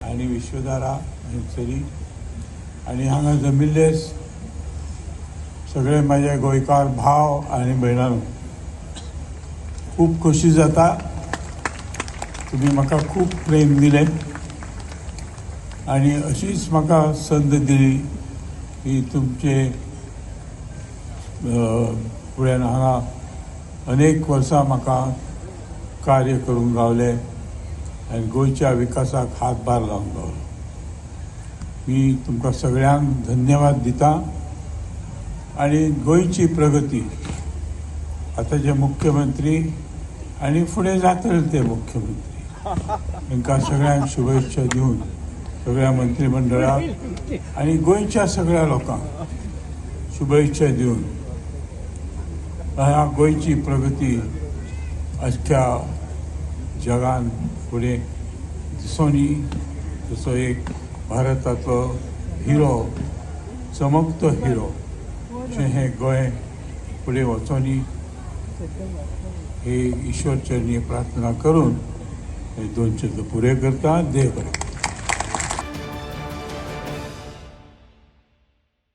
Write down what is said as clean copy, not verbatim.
आनी विश्वधारा हंगसरी आनी हांगा जमिल्ले सगळे माझे गोंयकार भाव आनी भयणांनो, खूब खोशी जाता. तुम्ही म्हाका खूब प्रेम दिलें आनी अशीच म्हाका संद दिली की तुमचे फुड्यान हांगा अनेक वर्सां म्हाका कार्य करूंक गावले आनी गोंयच्या विकासाक हातभार लावंक गावलो. मी तुमकां सगळ्यांक धन्यवाद दिता. आनी गोंयची प्रगती आतांचे मुख्यमंत्री आनी फुडें जातले ते मुख्यमंत्री तांकां सगळ्यांक शुभेच्छा दिवन सगळ्या मंत्रिमंडळाक आनी गोंयच्या सगळ्या लोकांक शुभेच्छा दिवन ह्या गोंयची प्रगती अख्ख्या जगान फुडें दिसोनी जसो एक भारताचो हिरो, चमकतो हिरो अशें हें गोंय फुडें वचोनी हे ईश्वर चरणी प्रार्थना करून हे 2 शब्द पुरे करता. देव बरें.